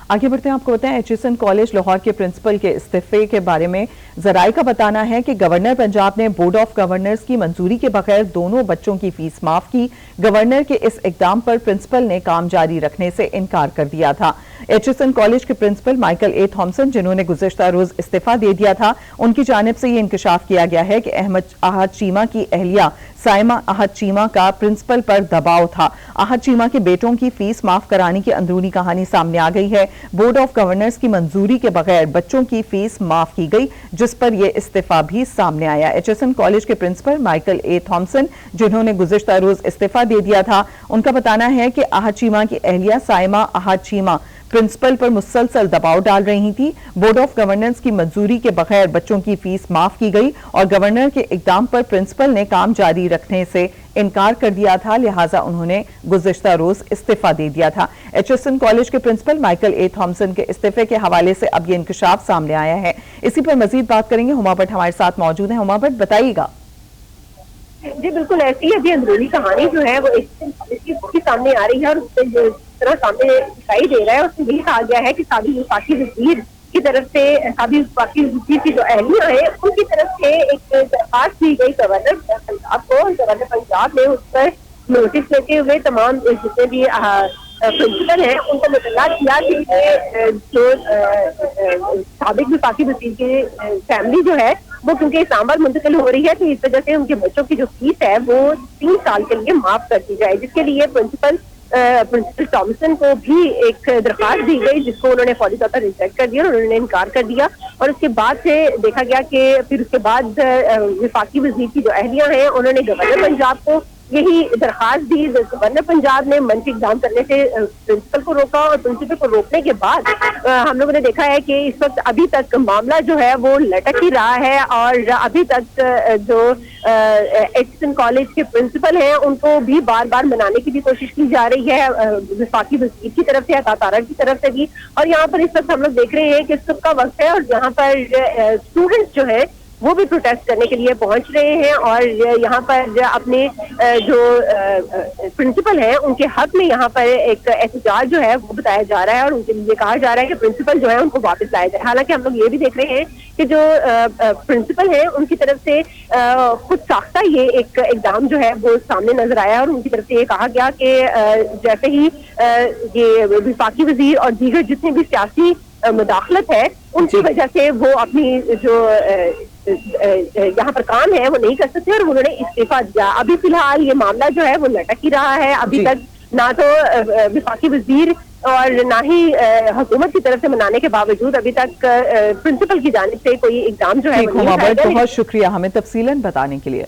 آگے بڑھتے ہیں، آپ کو بتائیں ایچ کالج لاہور کے پرنسپل کے استعفے کے بارے میں ذرائع کا بتانا ہے کہ گورنر پنجاب نے بورڈ آف گورنرز کی منظوری کے بغیر دونوں بچوں کی فیس معاف کی۔ گورنر کے اس اقدام پر پرنسپل نے کام جاری رکھنے سے انکار کر دیا تھا۔ ایچ کالج کے پرنسپل مائیکل اے تھامسن، جنہوں نے گزشتہ روز استعفیٰ دے دیا تھا، ان کی جانب سے یہ انکشاف کیا گیا ہے کہ احد چیمہ کی اہلیہ سائمہ احد چیمہ کا پرنسپل پر دباؤ تھا۔ احد چیمہ کے بیٹوں کی فیس معاف کرانے کی اندرونی کہانی سامنے آ گئی ہے۔ بورڈ آف گورنرز کی منظوری کے بغیر بچوں کی فیس معاف کی گئی، جس پر یہ استعفیٰ بھی سامنے آیا۔ ایچ کالج کے پرنسپل مائیکل اے تھامسن، جنہوں نے گزشتہ روز استعفیٰ دے دیا تھا، ان کا بتانا ہے کہ احد چیمہ کی اہلیہ سائمہ احد چیمہ پرنسپل پر مسلسل دباؤ ڈال رہی تھی۔ بورڈ آف گورنرز کی منظوری کے بغیر بچوں کی فیس معاف کی گئی اور گورنر کے اقدام پر پرنسپل نے کام جاری رکھنے سے انکار کر دیا تھا، لہٰذا انہوں نے گزشتہ روز استعفیٰ دے دیا تھا۔ ایچ کالج کے پرنسپل مائیکل اے تھامسن کے استعفے کے حوالے سے اب یہ انکشاف سامنے آیا ہے۔ اسی پر مزید بات کریں گے، ہما بٹ ہمارے ساتھ موجود ہیں۔ ہما بٹ، بتائیے گا۔ جی بالکل ایسی ابھی اندرونی کہانی جو ہے وہ اس سامنے آ رہی ہے، اور اس سے جو طرح سامنے دکھائی دے رہا ہے، اس میں یہ کہا گیا ہے کہ سابق وفاقی وزیر کی طرف سے سابق وفاقی وزیر کی جو اہلیہ ہیں ان کی طرف سے ایک درخواست دی گئی گورنر پنجاب کو۔ گورنر پنجاب نے اس پر نوٹس لیتے ہوئے تمام جتنے بھی پرنسپل ہیں ان کو مطلع کیا کہ جو سابق وفاقی وزیر کی فیملی جو ہے وہ کیونکہ اسلام آباد منتقل ہو رہی ہے، تو اس وجہ سے ان کے بچوں کی جو فیس ہے وہ 3 سال کے لیے معاف کر دی جائے، جس کے لیے پرنسپل تھامسن کو بھی ایک درخواست دی گئی، جس کو انہوں نے فوری طور پر ریجیکٹ کر دیا اور انہوں نے انکار کر دیا۔ اور اس کے بعد سے دیکھا گیا کہ پھر اس کے بعد وفاقی وزیر کی جو اہلیہ ہیں انہوں نے گورنر پنجاب کو یہی درخواست دی۔ گورنر پنجاب نے منفی اقدام کرنے سے پرنسپل کو روکا، اور پرنسپل کو روکنے کے بعد ہم لوگوں نے دیکھا ہے کہ اس وقت ابھی تک معاملہ جو ہے وہ لٹک ہی رہا ہے، اور ابھی تک جو ایچ کالج کے پرنسپل ہیں ان کو بھی بار بار منانے کی بھی کوشش کی جا رہی ہے، وفاقی وزیر کی طرف سے، عطا کی طرف سے بھی۔ اور یہاں پر اس وقت ہم لوگ دیکھ رہے ہیں کہ صبح کا وقت ہے اور یہاں پر اسٹوڈنٹس جو ہیں وہ بھی پروٹیسٹ کرنے کے لیے پہنچ رہے ہیں، اور یہاں پر اپنے جو پرنسپل ہیں ان کے حق میں یہاں پر ایک احتجاج جو ہے وہ بتایا جا رہا ہے، اور ان کے لیے کہا جا رہا ہے کہ پرنسپل جو ہے ان کو واپس لایا جائے۔ حالانکہ ہم لوگ یہ بھی دیکھ رہے ہیں کہ جو پرنسپل ہیں ان کی طرف سے خود ساختہ یہ ایک اقدام جو ہے وہ سامنے نظر آیا، اور ان کی طرف سے یہ کہا گیا کہ جیسے ہی یہ وفاقی وزیر اور دیگر جتنے بھی سیاسی مداخلت ہے ان کی وجہ سے وہ اپنی جو یہاں پر کام ہے وہ نہیں کر سکتے، اور انہوں نے استعفیٰ دیا۔ ابھی فی الحال یہ معاملہ جو ہے وہ لٹک ہی رہا ہے، ابھی تک نہ تو وفاقی وزیر اور نہ ہی حکومت کی طرف سے منانے کے باوجود ابھی تک پرنسپل کی جانب سے کوئی اقدام جو ہے بہت شکریہ ہمیں تفصیلاً بتانے کے لیے۔